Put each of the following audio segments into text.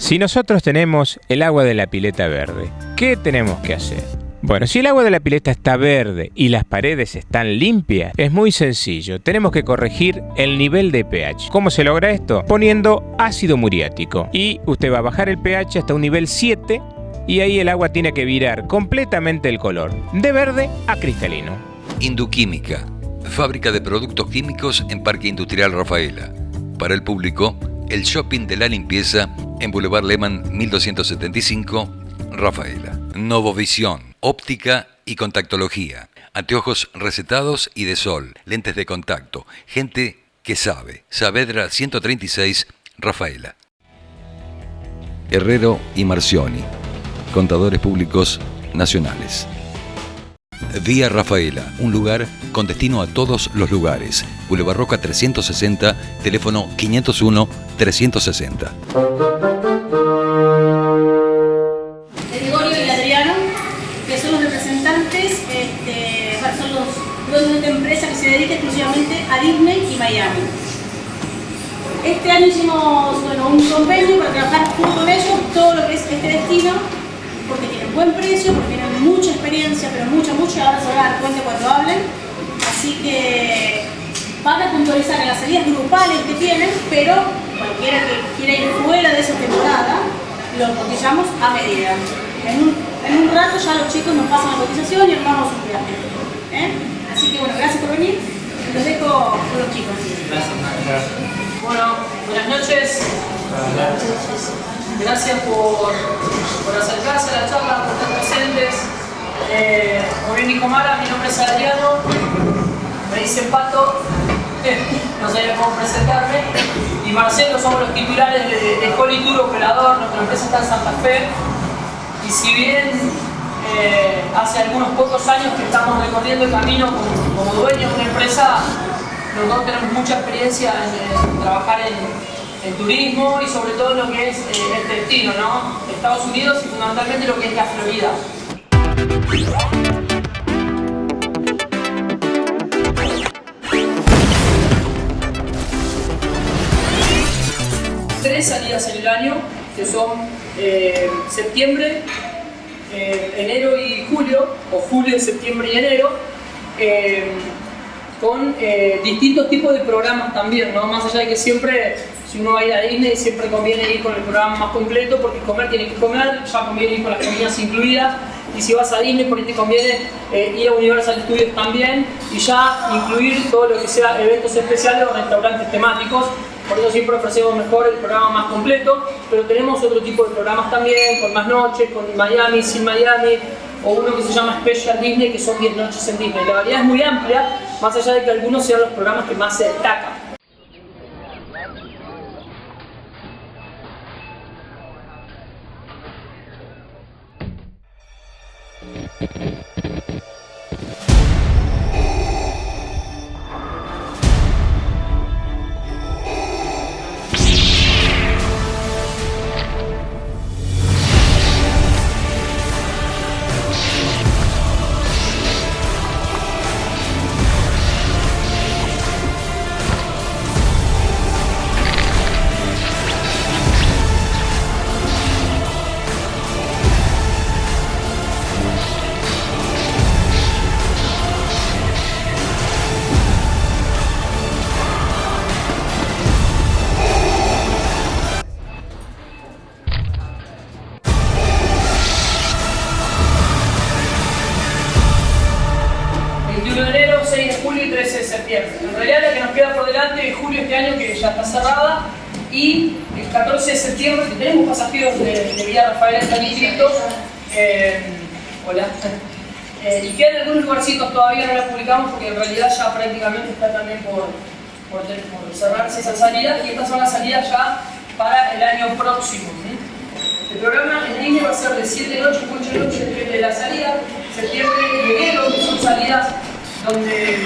Si nosotros tenemos el agua de la pileta verde, ¿qué tenemos que hacer? Bueno, si el agua de la pileta está verde y las paredes están limpias, es muy sencillo. Tenemos que corregir el nivel de pH. ¿Cómo se logra esto? Poniendo ácido muriático. Y usted va a bajar el pH hasta un nivel 7 y ahí el agua tiene que virar completamente el color, de verde a cristalino. Induquímica, fábrica de productos químicos en Parque Industrial Rafaela. Para el público, el shopping de la limpieza en Boulevard Lehmann 1275, Rafaela. Novovisión, óptica y contactología. Anteojos recetados y de sol, lentes de contacto. Gente que sabe. Saavedra 136, Rafaela. Herrero y Marcioni, contadores públicos nacionales. Vía Rafaela, un lugar con destino a todos los lugares. Boulevard Roca 360, teléfono 501-360. Gregorio y Adriano, que son los representantes, son los dueños de esta empresa que se dedica exclusivamente a Disney y Miami. Este año hicimos un convenio para trabajar junto con ellos todo lo que es este destino, porque tienen buen precio, porque tienen mucha experiencia, pero mucha, ahora se van a dar cuenta cuando hablen. Así que van a puntualizar en las salidas grupales que tienen, pero cualquiera que quiera ir fuera de esa temporada, lo cotizamos a medida. En un rato ya los chicos nos pasan la cotización y armamos un viaje. Así que bueno, gracias por venir. Los dejo con los chicos. Gracias. Bueno, buenas noches. Gracias por acercarse a la charla, por estar presentes. Como bien dijo Mara, mi nombre es Adriano, me dicen Pato, no sabía cómo presentarme, y Marcelo, somos los titulares de Holy Tour Operador. Nuestra empresa está en Santa Fe, y si bien hace algunos pocos años que estamos recorriendo el camino como dueños de una empresa, los dos tenemos mucha experiencia en trabajar en turismo y sobre todo lo que es este destino, ¿no? Estados Unidos y fundamentalmente lo que es la Florida. 3 salidas en el año, que son septiembre, enero y julio, o julio, septiembre y enero, con distintos tipos de programas también, ¿no? Más allá de que siempre, si uno va a ir a Disney, siempre conviene ir con el programa más completo, porque comer tiene que comer, ya conviene ir con las comidas incluidas, y si vas a Disney, por ahí te conviene ir a Universal Studios también, y ya incluir todo lo que sea eventos especiales o restaurantes temáticos. Por eso siempre ofrecemos mejor el programa más completo, pero tenemos otro tipo de programas también, con más noches, con Miami, sin Miami, o uno que se llama Special Disney, que son 10 noches en Disney. La variedad es muy amplia, más allá de que algunos sean los programas que más se destacan. En realidad la que nos queda por delante es julio este año, que ya está cerrada, y el 14 de septiembre, que tenemos pasajeros de Villa Rafaela están inscritos. Hola. Y quedan algunos lugarcitos, todavía no la publicamos porque en realidad ya prácticamente está también por cerrarse esa salida, y estas son las salidas ya para el año próximo. El programa en línea va a ser de 7 noches, 8 noches, depende de la salida, septiembre y enero, que son salidas donde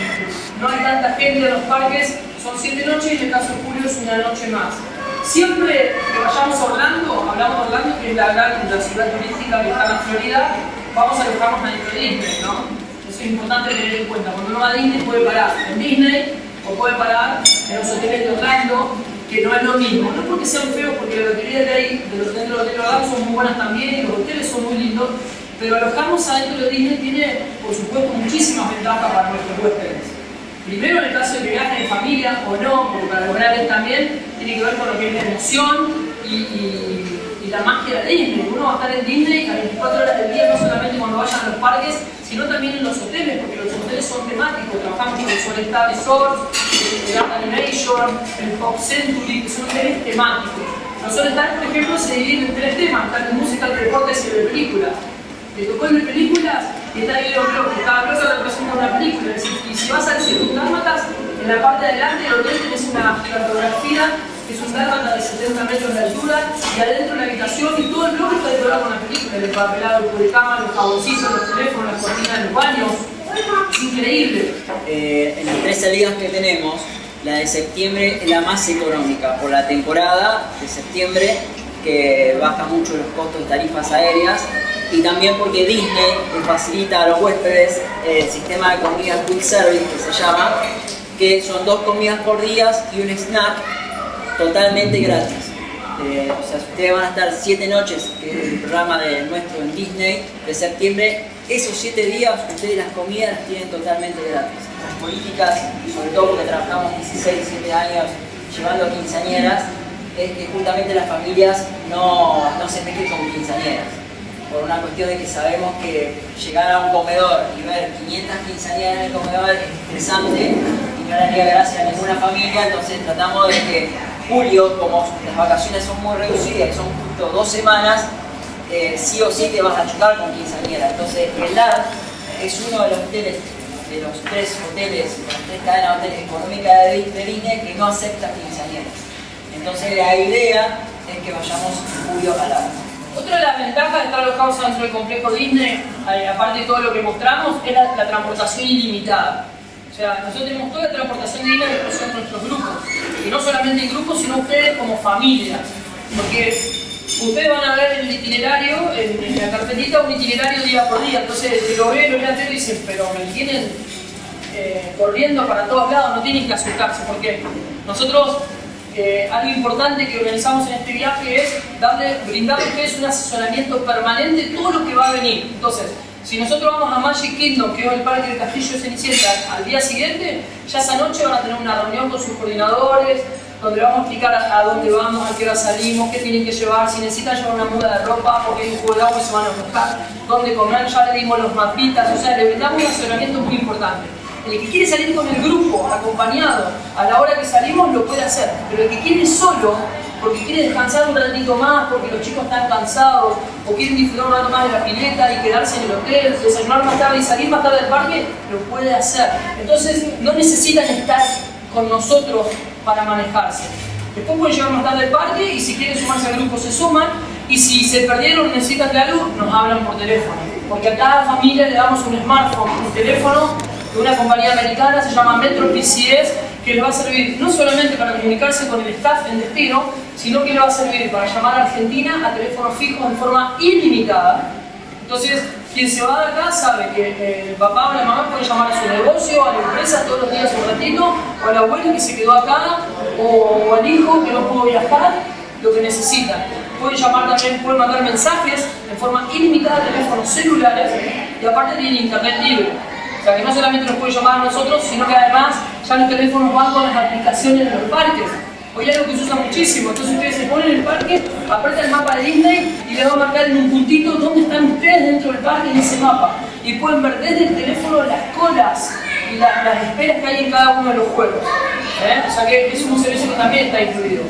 no hay tanta gente en los parques, son 7 noches, y en el caso de julio es una noche más. Siempre que vayamos a Orlando, hablamos de Orlando, que es la ciudad turística que está en la Florida, vamos a alojarnos adentro de Disney, ¿no? Eso es importante tener en cuenta. Cuando uno va a Disney puede parar en Disney o puede parar en los hoteles de Orlando, que no es lo mismo. No porque sean feos, porque la lotería de ahí, de los hoteles de son muy buenas también y los hoteles son muy lindos, pero alojarnos adentro de Disney tiene, por supuesto, muchísimas ventajas para nuestros huéspedes. Primero, en el caso de que viajen en familia o no, porque para lograr él también tiene que ver con lo que es la emoción y la magia de Disney. Uno va a estar en Disney a 24 horas del día, no solamente cuando vayan a los parques, sino también en los hoteles, porque los hoteles son temáticos. Trabajamos con el Sol Star Resort, el Art Animation, el Pop Century, que son hoteles temáticos. Los Sol Star, por ejemplo, se dividen en 3 temas: está el de música, el de deportes y el de películas. Te tocó el de películas y está el videoclub, que cada cosa representa una película. Es decir, y si vas al Circo Dálmatas, en la parte de adelante del hotel tenés una fotografía que es un dálmata de 70 metros de altura, y adentro de la habitación y todo el bloque está decorado con la película: el empapelado, el cubrecama, los jaboncitos, los teléfonos, las cortinas de los baños. Es increíble. En las 3 salidas que tenemos, la de septiembre es la más económica por la temporada de septiembre, que baja mucho los costos de tarifas aéreas, y también porque Disney le facilita a los huéspedes el sistema de comida quick service, que se llama, que son 2 comidas por día y un snack totalmente gratis. O sea, ustedes van a estar 7 noches, que es el programa nuestro en Disney de septiembre. Esos 7 días ustedes las comidas las tienen totalmente gratis. Las políticas, sobre todo porque trabajamos 16, 17 años llevando a quinceañeras, es que justamente las familias no se mezclen con quinceañeras. Por una cuestión de que sabemos que llegar a un comedor y ver 500 quinceañeras en el comedor es estresante y no le haría gracia a ninguna familia. Entonces tratamos de que julio, como las vacaciones son muy reducidas, son justo 2 semanas, sí o sí te vas a chocar con quinceañera. Entonces el ART es uno de los hoteles, de los 3 hoteles, de las 3 cadenas de hoteles económicas de Disney que no acepta quinceañeras. Entonces la idea es que vayamos en julio al ART. Otra de las ventajas de estar alojados dentro del complejo Disney, aparte de todo lo que mostramos, es la transportación ilimitada. O sea, nosotros tenemos toda la transportación de Disney que son nuestros grupos. Y no solamente en grupos, sino ustedes como familia. Porque ustedes van a ver en el itinerario, en la carpetita, un itinerario día por día. Entonces, si lo ven y dicen, pero me tienen corriendo para todos lados, no tienen que asustarse. Porque nosotros, algo importante que organizamos en este viaje es brindarle a ustedes un asesoramiento permanente de todo lo que va a venir. Entonces, si nosotros vamos a Magic Kingdom, que es el parque del Castillo de Cenicienta, al día siguiente, ya esa noche van a tener una reunión con sus coordinadores, donde vamos a explicar a dónde vamos, a qué hora salimos, qué tienen que llevar, si necesitan llevar una muda de ropa, porque hay un juego de agua y se van a mojar, dónde comer, ya le dimos los mapitas, o sea, le brindamos un asesoramiento muy importante. El que quiere salir con el grupo, acompañado, a la hora que salimos, lo puede hacer. Pero el que quiere solo, porque quiere descansar un ratito más, porque los chicos están cansados, o quieren disfrutar un rato más de la pileta y quedarse en el hotel, desayunar más tarde y salir más tarde del parque, lo puede hacer. Entonces, no necesitan estar con nosotros para manejarse. Después pueden llegar más tarde al parque y si quieren sumarse al grupo se suman, y si se perdieron o necesitan de algo, nos hablan por teléfono. Porque a cada familia le damos un smartphone, un teléfono, de una compañía americana, se llama Metro PCS, que les va a servir no solamente para comunicarse con el staff en destino, sino que les va a servir para llamar a Argentina a teléfonos fijos de forma ilimitada. Entonces, quien se va de acá sabe que el papá o la mamá puede llamar a su negocio, a la empresa todos los días un ratito, o al abuelo que se quedó acá, o al hijo que no pudo viajar, lo que necesitan. Pueden llamar también, pueden mandar mensajes de forma ilimitada a teléfonos celulares, y aparte tienen internet libre. O sea que no solamente nos puede llamar a nosotros, sino que además ya los teléfonos van con las aplicaciones de los parques. Hoy es algo que se usa muchísimo, entonces ustedes se ponen en el parque, apretan el mapa de Disney y les va a marcar en un puntito dónde están ustedes dentro del parque en ese mapa. Y pueden ver desde el teléfono las colas y las esperas que hay en cada uno de los juegos. O sea que es un servicio que también está incluido.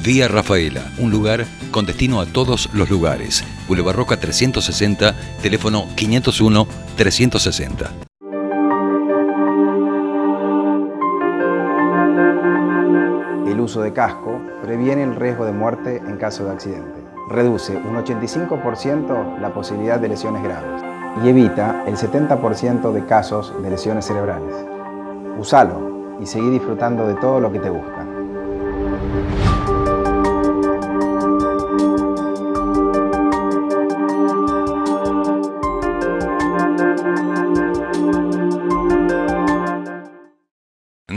Vía Rafaela, un lugar con destino a todos los lugares. Boulevard Roca 360, teléfono 501-360. El uso de casco previene el riesgo de muerte en caso de accidente. Reduce un 85% la posibilidad de lesiones graves y evita el 70% de casos de lesiones cerebrales. Usalo y seguí disfrutando de todo lo que te gusta.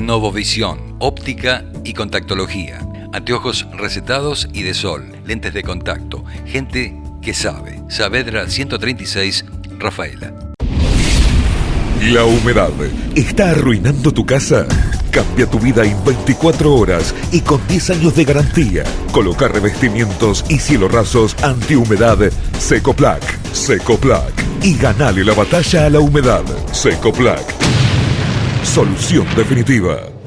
Novovisión, óptica y contactología. Anteojos recetados y de sol, lentes de contacto. Gente que sabe. Saavedra 136, Rafaela. ¿La humedad está arruinando tu casa? Cambia tu vida en 24 horas y con 10 años de garantía. Coloca revestimientos y cielo rasos antihumedad Secoplac. Secoplac. Y ganale la batalla a la humedad. Secoplac. Solución definitiva.